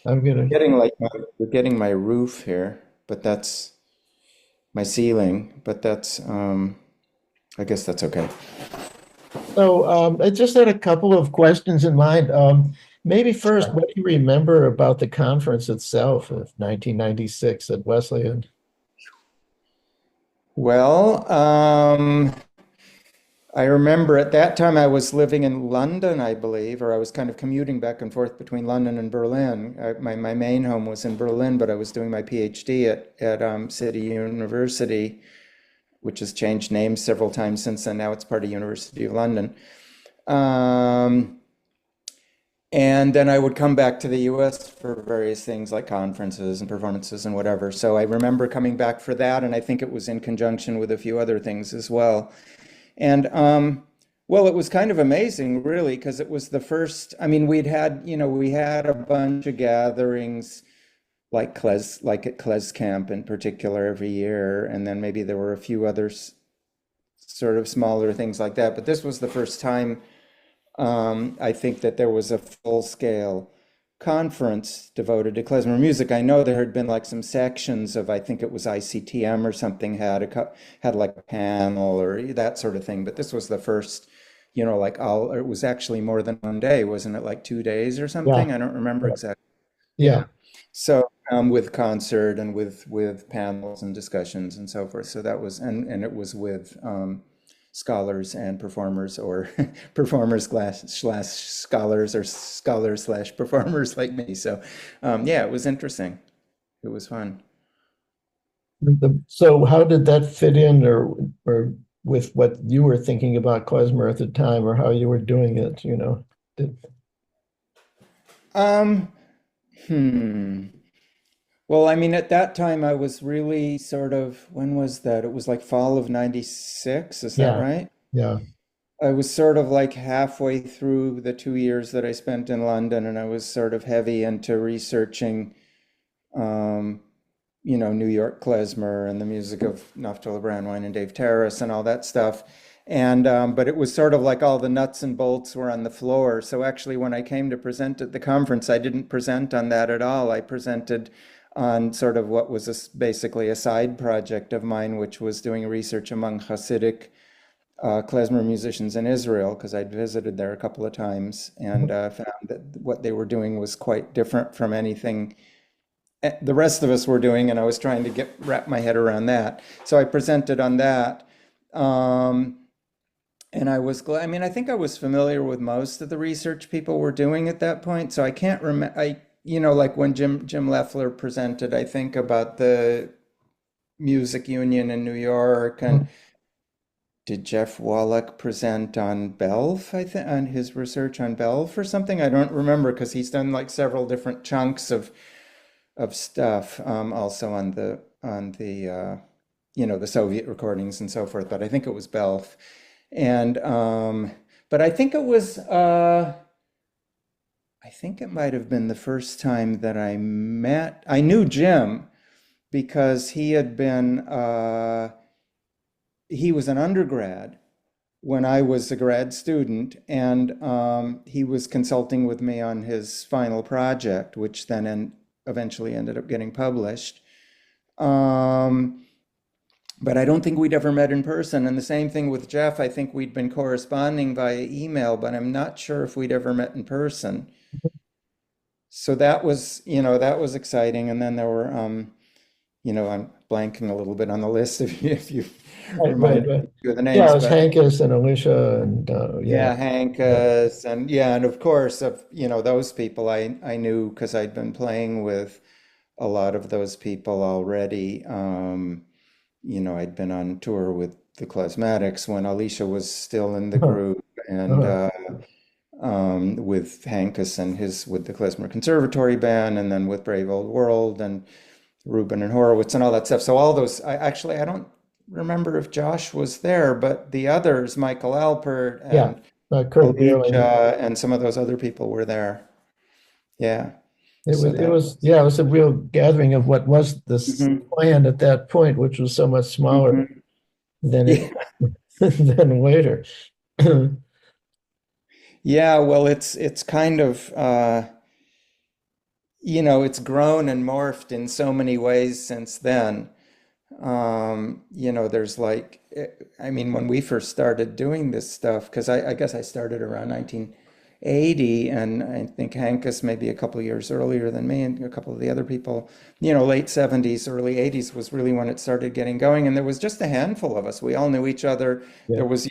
I'm gonna. we're getting my roof here, but that's my ceiling, but that's I guess that's okay. So I just had a couple of questions in mind. Maybe first, what do you remember about the conference itself of 1996 at Wesleyan? Well, I remember at that time I was living in London, I believe, or I was kind of commuting back and forth between London and Berlin. My main home was in Berlin, but I was doing my PhD at City University, which has changed names several times since then. Now it's part of University of London. Um, and then I would come back to the US for various things like conferences and performances and whatever. So I remember coming back for that, and I think it was in conjunction with a few other things as well. And well, it was kind of amazing, really, because it was the first. I mean, we had a bunch of gatherings like at Kles Camp in particular every year, and then maybe there were a few others sort of smaller things like that. But this was the first time I think that there was a full-scale conference devoted to klezmer music. I know there had been like some sections of, I think it was ICTM or something had like a panel or that sort of thing, but this was the first, like all, it was actually more than one day, wasn't it? Like 2 days or Yeah, something? I don't remember exactly. yeah. Yeah. So with concert and with panels and discussions and so forth. So that was and it was with scholars and performers or performers slash scholars or scholars slash performers like me. So yeah, it was interesting. It was fun. So how did that fit in, or with what you were thinking about klezmer at the time, or how you were doing it? Did, Um, hmm. Well, I mean, at that time I was really sort of, when was that? It was like fall of 96, is that yeah, right? yeah. I was sort of like halfway through the 2 years that I spent in London, and I was sort of heavy into researching, um, New York klezmer and the music of Naftali Brandwein and Dave Terrace and all that stuff. And but it was sort of like all the nuts and bolts were on the floor. So actually, when I came to present at the conference, I didn't present on that at all. I presented on sort of what was basically a side project of mine, which was doing research among Hasidic klezmer musicians in Israel, because I'd visited there a couple of times and found that what they were doing was quite different from anything the rest of us were doing, and I was trying to wrap my head around that. So I presented on that. Um, and I was glad. I mean, I think I was familiar with most of the research people were doing at that point. So I can't remember. Like when Jim Leffler presented, I think about the music union in New York, and did Jeff Wallach present on Belf, I think, on his research on Belf or something? I don't remember because he's done like several different chunks of stuff, also on the Soviet recordings and so forth. But I think it was Belf, and but I think it might have been the first time that I knew Jim because he was an undergrad when I was a grad student, and he was consulting with me on his final project, which then eventually ended up getting published. Um, but I don't think we'd ever met in person. And the same thing with Jeff. I think we'd been corresponding via email, but I'm not sure if we'd ever met in person. So that was exciting. And then there were, I'm blanking a little bit on the list if you Right, right, reminded right. me of the Yeah, it names, was but Hankus and Alicia and yeah, yeah, yeah. Hankus, and yeah, and of course of those people I knew because I'd been playing with a lot of those people already. I'd been on tour with the Klezmatics when Alicia was still in the Uh-huh, group, and uh-huh. with Hankus and his with the Klezmer Conservatory Band, and then with Brave Old World and Rubin and Horowitz and all that stuff. So all those, I don't remember if Josh was there, but the others, Michael Alpert Yeah, and Kurt Bierling. Alicia and some of those other people were there. Yeah. It So was, it that was, yeah, it was a real gathering of what was this hmm plan at that point, which was so much smaller hmm than it Yeah. than later. Yeah, well, it's kind of it's grown and morphed in so many ways since then. There's like, I mean, when we first started doing this stuff, because I guess I started around 1980, and I think Hankus maybe a couple of years earlier than me, and a couple of the other people, late 70s, early 80s was really when it started getting going. And there was just a handful of us. We all knew each other. Yeah. There was,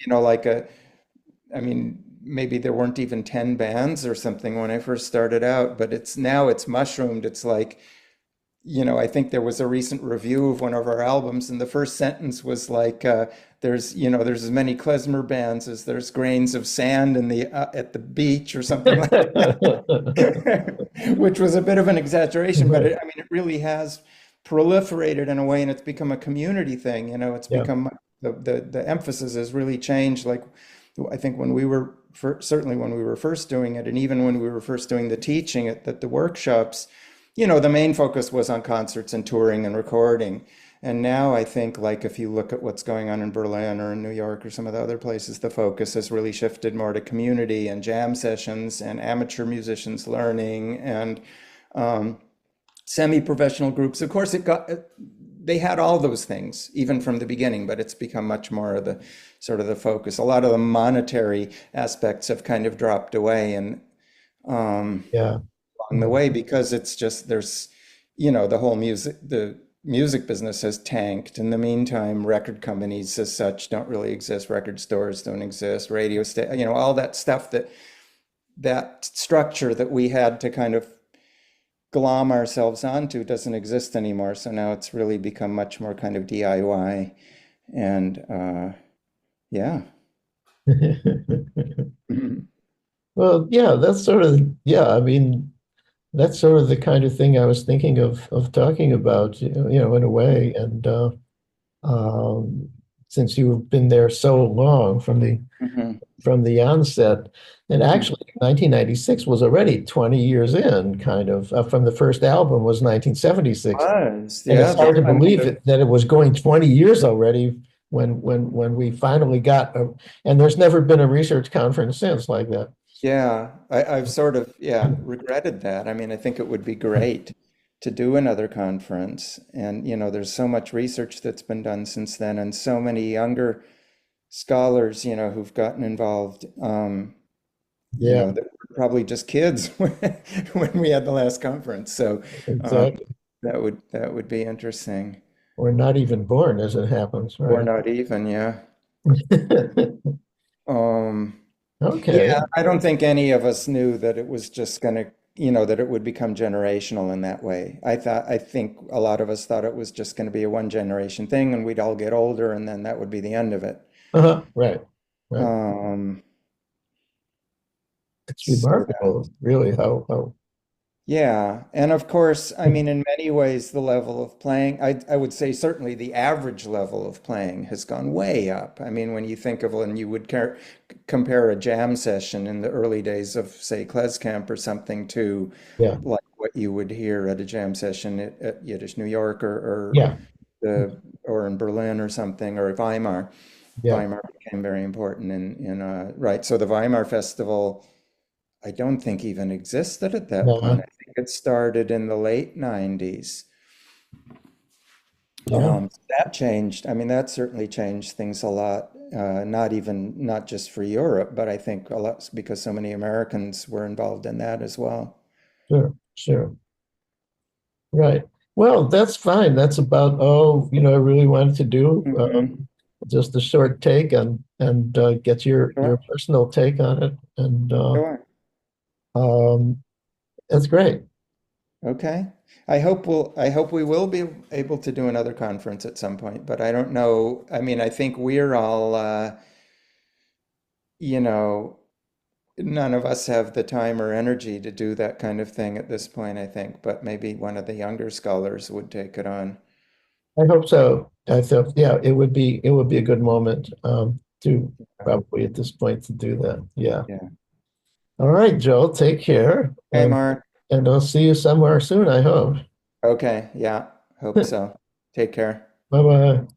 I mean, maybe there weren't even 10 bands or something when I first started out, but it's mushroomed. It's like, I think there was a recent review of one of our albums, and the first sentence was like, there's as many Klezmer bands as there's grains of sand in the at the beach or something like that, which was a bit of an exaggeration, but Right. I mean, it really has proliferated in a way, and it's become a community thing. It's Yeah. become the emphasis has really changed. Like, I think when we were certainly when we were first doing it, and even when we were first doing the teaching at the workshops. The main focus was on concerts and touring and recording. And now I think, like, if you look at what's going on in Berlin or in New York or some of the other places, the focus has really shifted more to community and jam sessions and amateur musicians learning and um, semi-professional groups. Of course, they had all those things even from the beginning, but it's become much more of the sort of the focus. A lot of the monetary aspects have kind of dropped away, and um, Yeah. along the way because it's just the music business has tanked. In the meantime, record companies as such don't really exist. Record stores don't exist. All that stuff that structure that we had to kind of glom ourselves onto doesn't exist anymore. So now it's really become much more kind of DIY. And yeah. Well, yeah, that's sort of, yeah, I mean, that's sort of the kind of thing I was thinking of talking about, in a way. And um, since you've been there so long Mhm. from the onset, and actually 1996 was already 20 years in, kind of, from the first album was 1976. Was, And yeah, it's hard to I mean, believe that it was going 20 years already when we finally got and there's never been a research conference since like that. yeah, I've sort of, yeah, regretted that. I mean, I think it would be great to do another conference. And, there's so much research that's been done since then, and so many younger scholars, who've gotten involved, Yeah, that were probably just kids when we had the last conference. So, um, exactly. that would be interesting. We're not even born as it happens, Or right? not even, yeah. Um, Okay. Yeah, I don't think any of us knew that it was just gonna, that it would become generational in that way. I think a lot of us thought it was just gonna be a one generation thing and we'd all get older and then that would be the end of it. Uh-huh. Right. Right. Um, It's so remarkable, really, how yeah, and of course, I mean, in many ways, the level of playing, I would say certainly the average level of playing has gone way up. I mean, when you think of when you would compare a jam session in the early days of, say, Klezkamp or something to yeah, like what you would hear at a jam session at Yiddish New York yeah, or in Berlin or something or Weimar. yeah. Weimar became very important right. So the Weimar Festival. I don't think even existed at that point. No, I think it started in the late 90s. yeah. That changed. I mean, that certainly changed things a lot. Not just for Europe, but I think a lot because so many Americans were involved in that as well. Sure, sure. Right. Well, that's fine. That's about all, I really wanted to do. Hmm. Just a short take and get your Sure, personal take on it. And sure. um, that's great. Okay. I hope we will be able to do another conference at some point, but I don't know. I mean, I think we're all, you know, none of us have the time or energy to do that kind of thing at this point, I think, but maybe one of the younger scholars would take it on. I hope so. I thought, yeah, it would be a good moment to probably at this point to do that. Yeah. Yeah. All right, Joel, take care, Hey, Mark. and I'll see you somewhere soon, I hope. Okay. Yeah. Hope so. Take care. Bye bye.